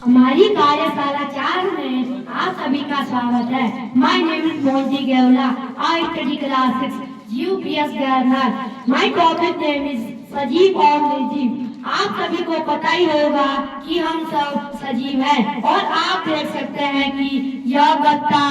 हमारी कार्यशाला 4 में आप सभी का स्वागत है। My name is Monty Gewla. I study class 6 UPS गवर्नर। माय टॉपिक नेम इज सजीव और निर्जीव। आप सभी को पता ही होगा कि हम सब सजीव हैं और आप देख सकते हैं कि यह गत्ता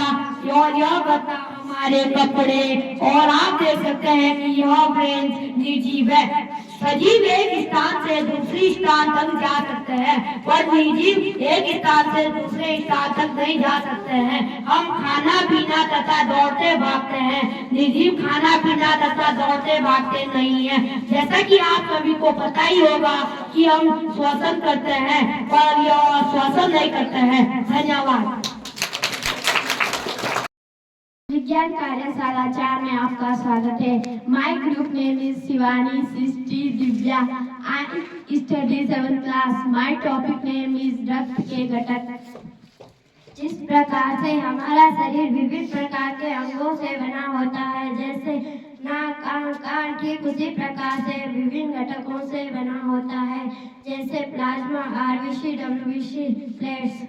हमारे कपड़े और आप देख सकते हैं कि यह बेंच निर्जीव है। सजीव एक स्थान से दूसरे स्थान तक जा सकते हैं पर निर्जीव एक स्थान से दूसरे स्थान तक नहीं जा सकते हैं। हम खाना पीना तथा दौड़ते भागते हैं, निर्जीव खाना पीना तथा दौड़ते भागते नहीं है। जैसा कि आप सभी को पता ही होगा कि हम श्वसन करते हैं पर यह श्वसन नहीं करते हैं। धन्यवाद। विज्ञान कार्यशाला 4 में आपका स्वागत है। My group name is Shivani, Srishti, Divya. I study 7th class. My topic name is रक्त के घटक। जिस प्रकार से हमारा शरीर विभिन्न प्रकार के अंगों से बना होता है, जैसे नाक, आंख, कान, ठीक उसी प्रकार से विभिन्न घटकों से बना होता है, जैसे प्लाज्मा, आरबीसी, डब्ल्यूबीसी, प्लेट्स।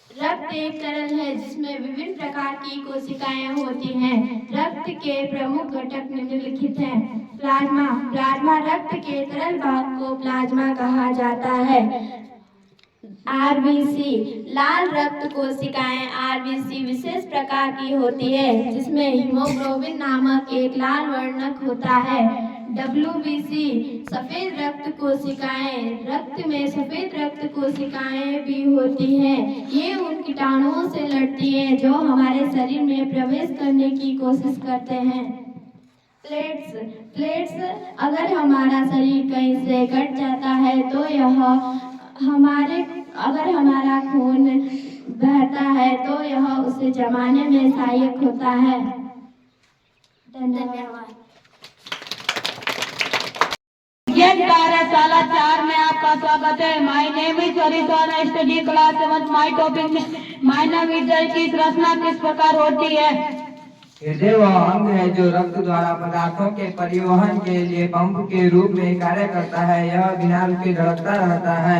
रक्त एक तरल है जिसमें विभिन्न प्रकार की कोशिकाएं होती हैं। रक्त के प्रमुख घटक निम्नलिखित हैं। प्लाज्मा रक्त के तरल भाग को प्लाज्मा कहा जाता है। आरबीसी लाल रक्त कोशिकाएं। आरबीसी विशेष प्रकार की होती है जिसमें हीमोग्लोबिन नामक एक लाल वर्णक होता है। डब्ल्यूबीसी सफेद रक्त कोशिकाएं। रक्त में सफेद रक्त कोशिकाएं भी होती हैं। ये उन कीटाणुओं से लड़ती हैं जो हमारे शरीर में प्रवेश करने की कोशिश करते हैं। प्लेट्स अगर हमारा शरीर कहीं से कट जाता है तो अगर हमारा खून बहता है तो यह उसे जमाने में सहायक होता है। धन्यवाद। कार्यशाला 4 में आपका स्वागत है। My name is Harishan. I study class 7। My topic मानव हृदय की रचना किस प्रकार होती है? हृदय वह अंग है जो रक्त द्वारा पदार्थों के परिवहन के लिए पंप के रूप में कार्य करता है। यह बिना रुके धड़कता रहता है।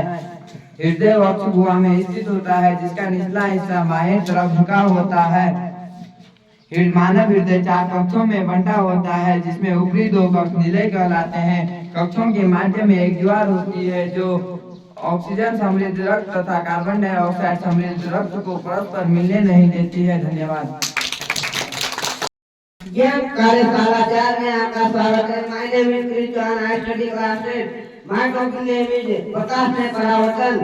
हृदय वक्ष गुहा में स्थित होता है जिसका निचला हिस्सा बाएं तरफ झुका होता है। मानव हृदय 4 कक्षों में बंटा होता है जिसमें ऊपरी 2 कक्ष नीले कहलाते हैं। कक्षों के माध्य में एक दीवार होती है जो ऑक्सीजन समृद्ध रक्त तथा कार्बन डाइऑक्साइड समृद्ध रक्त को परस्पर मिलने नहीं देती है। धन्यवाद। कार्यशाला 4 में आपका स्वागत है। My name is Krishna. I study class 8। My topic name is प्रकाश में परावर्तन।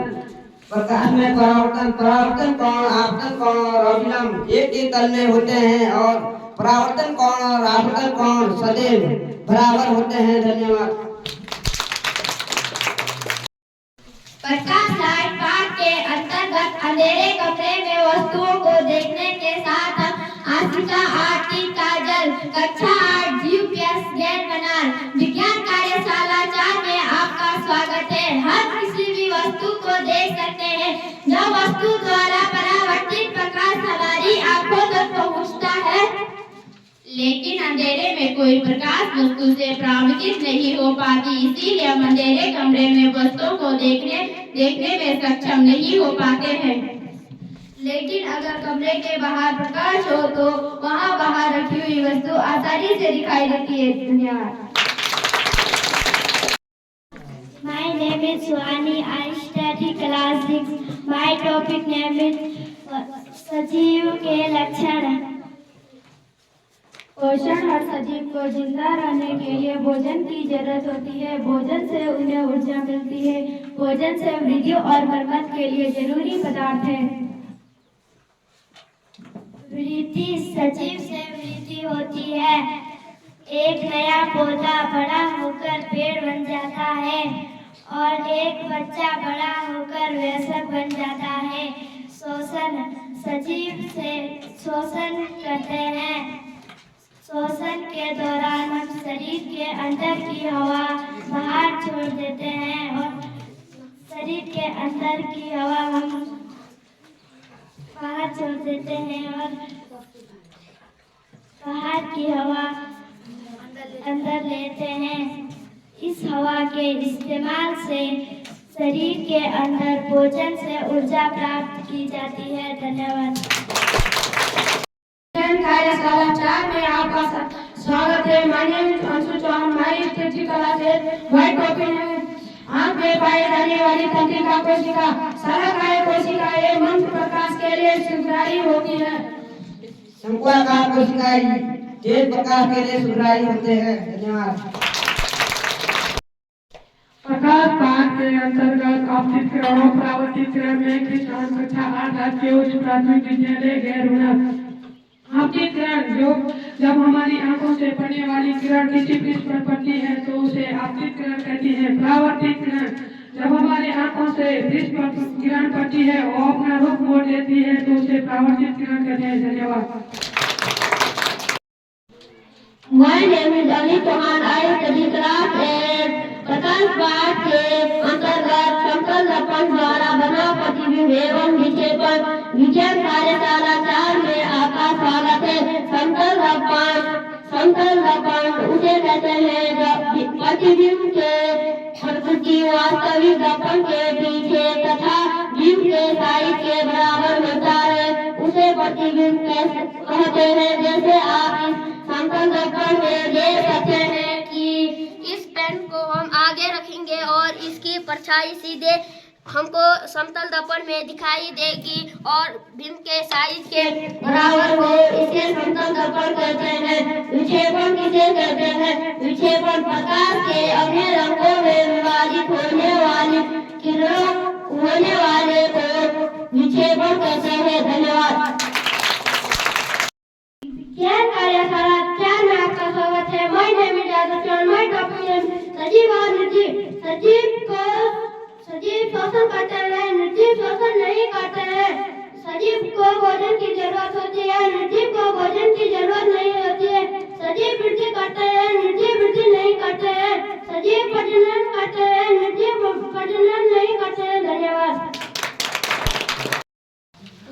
परावर्तन कोण, आपतन कोण और अभिलंब एक ही तल में होते हैं और परावर्तन कोण और आपतन कोण सदैव बराबर होते हैं। धन्यवाद। प्रकाश लाइट पाठ के अंतर्गत अंधेरे कमरे में वस्तुओं को देखने के साथ आशिका 8 की काजल। कक्षा 8 जीपीएस ज्ञान विज्ञान कार्यशाला 4 में आपका स्वागत है। हम किसी भी वस्तु को देख सकते हैं जब वस्तु द्वारा परावर्तित प्रकाश हमारी आंखों तक पहुंचता है, लेकिन अंधेरे में कोई प्रकाश वस्तु से परावर्तित नहीं हो पाती। इसीलिए हम अंधेरे कमरे में वस्तुओं को देखने में सक्षम नहीं हो पाते हैं। लेकिन अगर कमरे के बाहर प्रकाश हो तो वहां बाहर रखी हुई वस्तु आसानी से दिखाई देती है। धन्यवाद। My name is Shivani. I study class 6। My topic name is सजीव के लक्षण। पोषण। हर सजीव को जिंदा रहने के लिए भोजन की जरूरत होती है। भोजन से उन्हें ऊर्जा मिलती है। भोजन से वृद्धि और मरम्मत के लिए जरूरी पदार्थ है। वृद्धि। सजीव से वृद्धि होती है। एक नया पौधा बड़ा होकर पेड़ बन जाता है और एक बच्चा बड़ा होकर वयस्क बन जाता है। श्वसन। सजीव से शोषण करते हैं। श्वसन के दौरान हम शरीर के अंदर की हवा बाहर छोड़ देते हैं और शरीर के अंदर की हवा हम बाहर छोड़ देते हैं और बाहर की हवा अंदर लेते हैं। इस हवा के इस्तेमाल से शरीर के अंदर भोजन से ऊर्जा प्राप्त की जाती है। धन्यवाद। कार्यशाला 4 में आपका स्वागत है। My name is Anshu Chauhan. My study कला से व्हाइट टॉपिक है आंख में पाई जाने वाली तंत्रिका कोशिका सालाकाय कोशिका ये मंत्र प्रकाश के लिए सुग्राही होती है। शंकुआकार कोशिकाएं तेज प्रकाश के लिए सुग्राही होते हैं। धन्यवाद। प्रकाश पाठ के अंतर्गत आपतित किरण और परावर्तित किरण में किसान कक्षा 8 के उच्च प्राथमिक विद्यालय गैर आपतित किरण जो जब हमारी आंखों से पड़ने वाली किरण किसी पृष्ठ पर पड़ती है तो उसे आपतित किरण कहती है। परावर्तित किरण जब हमारी आंखों से पृष्ठ पर किरण पड़ती है और अपना रुख मोड़ लेती है तो उसे परावर्तित किरण कहते हैं। धन्यवाद। My name is Ali Chauhan. I study class 8. प्रकाश पाठ के अंतर्गत समतल दर्पण द्वारा बना प्रतिबिंब एवं विक्षेपण विज्ञान कार्यशाला 4 में आपका स्वागत है। समतल दर्पण उसे कहते हैं जब प्रतिबिंब के प्रकृति वास्तविक दर्पण के पीछे तथा बिंब के साइज के बराबर होता है उसे प्रतिबिंब कहते हैं। जैसे आप इस समतल दर्पण में देख सकते हैं कि इस पेन को हम आगे रखेंगे और इसकी परछाई सीधे हमको समतल दर्पण में दिखाई देगी और बिंब के साइज के बराबर हो इसे समतल दर्पण कहते हैं। विक्षेपण किसे कहते हैं? विक्षेपण प्रकाश के अन्य रंगों में विभाजित होने वाली किरणों होने वाले को विक्षेपण कहते हैं। धन्यवाद। ज्ञान कार्यशाला 4 में आपका स्वागत है। My name is Adarsh. My topic है सजीव और निर्जीव। सजीव श्वसन करते हैं, निर्जीव श्वसन नहीं करते हैं। सजीव को भोजन की जरूरत होती है, निर्जीव को भोजन की जरूरत नहीं होती है। सजीव वृद्धि करते हैं, निर्जीव वृद्धि नहीं करते हैं। सजीव प्रजनन करते हैं, निर्जीव प्रजनन नहीं करते हैं। धन्यवाद।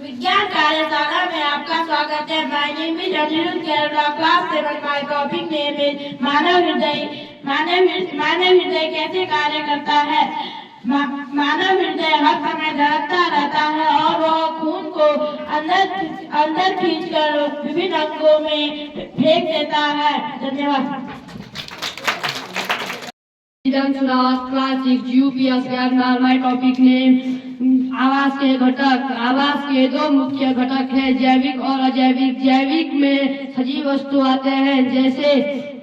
विज्ञान कार्यशाला में आपका स्वागत है। My name is Aniruddh Kerala class 7। My topic name is मानव हृदय। मानव हृदय कैसे कार्य करता है? मानव हृदय हर समय धड़कता रहता है और वह खून को अंदर खींचकर विभिन्न अंगों में फेंक देता है। धन्यवाद। क्लासिक यूपीएस गैरनार। माय टॉपिक नेम आवास के घटक। आवास के 2 मुख्य घटक है जैविक और अजैविक। जैविक में सजीव वस्तु आते हैं जैसे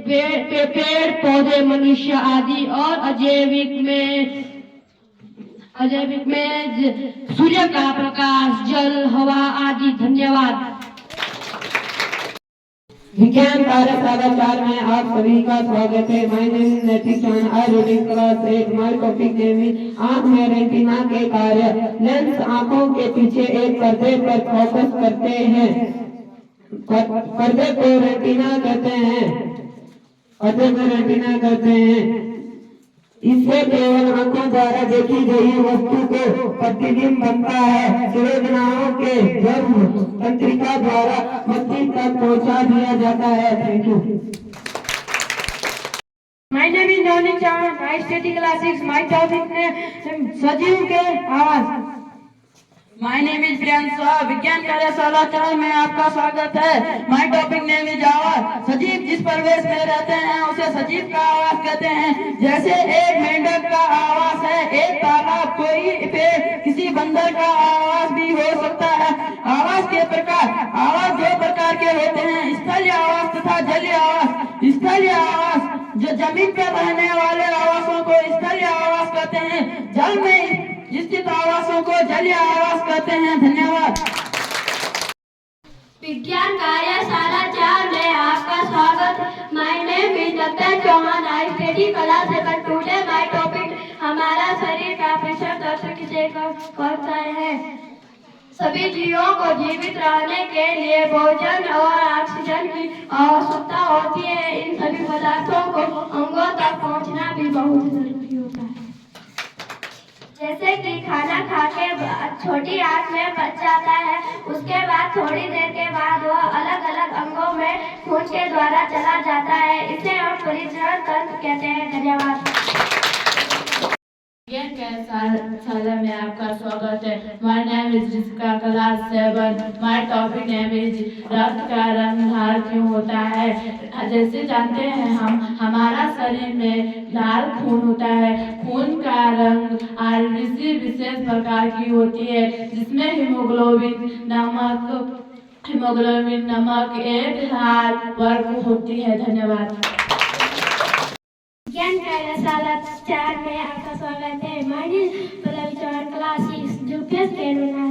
पेड़ पौधे मनुष्य आदि और अजैविक में सूर्य का प्रकाश जल हवा आदि। धन्यवाद। विज्ञान कार्यशाला 4 में आप सभी का स्वागत है। My name is Naitik Chauhan. I reading class 8। My topic name is आंख में रेटिना के कार्य। लेंस आंखों के पीछे एक पर्दे पर फोकस करते हैं। पर्दे को रेटिना कहते हैं। इससे केवल आंखों द्वारा देखी गई वस्तु को प्रतिबिंब बनता है। संवेदनाओं के जन्म तंत्रिका द्वारा मस्तिष्क तक पहुंचा दिया जाता है। Thank you. My name is Navneet Chauhan. I study class 6। My topic name सजीव के आवास। My name is Priyansh. विज्ञान कार्यशाला 4 में आपका स्वागत है। माय टॉपिक नेम इज आवास। सजीव जिस परिवेश में रहते हैं उसे सजीव का आवास कहते हैं। जैसे एक मेंढक का आवास है, एक तालाब, कोई पेड़, किसी बंदर का आवास भी हो सकता है। आवास के प्रकार। आवास 2 प्रकार के होते हैं, स्थलीय आवास तथा जलीय आवास। स्थलीय आवास जो जमीन पर रहने वाले आवासों को स्थलीय आवास कहते हैं। जल में स्थित आवासों को जलीय आवास कहते हैं। धन्यवाद। विज्ञान कार्यशाला 4 में आपका स्वागत। My name is Datta Chauhan. I study class 7। Today my topic हमारा शरीर का प्रेशर तंत्र किसे कहते हैं? सभी जीवों को जीवित रहने के लिए भोजन और ऑक्सीजन की आवश्यकता होती है। इन सभी पदार्थों को अंगों तक पहुंचना भी बहुत जरूरी होता है। जैसे कि खाना खा के छोटी आंत में बच जाता है, उसके बाद थोड़ी देर के बाद वह अलग अलग अंगों में खून के द्वारा चला जाता है। इसे हम परिसरण तंत्र कहते हैं। धन्यवाद। विज्ञान शाला में आपका स्वागत है। My name is rieska, class 7। My topic name is रक्त का रंग लाल क्यों होता है। जैसे जानते हैं हम, हमारा शरीर में लाल खून होता है। खून का रंग आरबीसी विशेष प्रकार की होती है, जिसमें हीमोग्लोबिन नमक एक लाल वर्ग होती है। धन्यवाद। विज्ञान कार्यशाला 4 में आपका स्वागत है। My name is Pallavi Chauhan, class 6 UPS Kerala.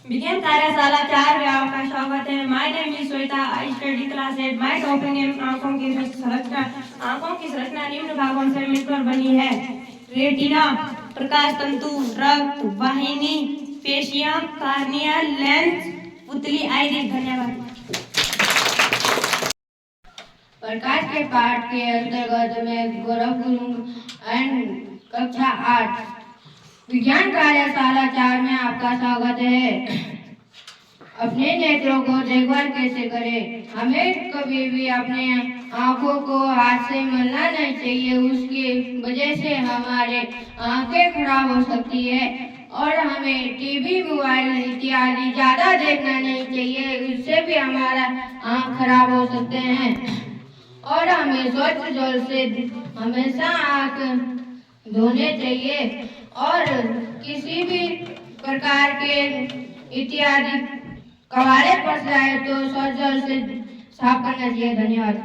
विज्ञान कार्यशाला 4 में आपका स्वागत है। My name is Shweta, I study class 8। My topic name आंखों की संरचना निम्न भागों से मिलकर बनी है। रेटिना, प्रकाश तंतु, रक्त वाहिनी, पेशियां, कार्निया, लेंस, पुतली, आइरिस। धन्यवाद। प्रकाश के पाठ के अंतर्गत में गौरव गुरु एंड कक्षा 8 विज्ञान कार्यशाला 4 में आपका स्वागत है। अपने नेत्रों को देखभाल कैसे करें। हमें कभी भी अपने आंखों को हाथ से मलना नहीं चाहिए, उसकी वजह से हमारे आंखें खराब हो सकती है। और हमें टीवी, मोबाइल इत्यादि ज्यादा देखना नहीं चाहिए, उससे भी हमारा आंख खराब हो सकते हैं। और हमें स्वच्छ जल से हमेशा आंख धोने चाहिए और किसी भी प्रकार के इत्यादि कबाड़े फंस जाए तो स्वच्छ जल से साफ करना चाहिए। धन्यवाद।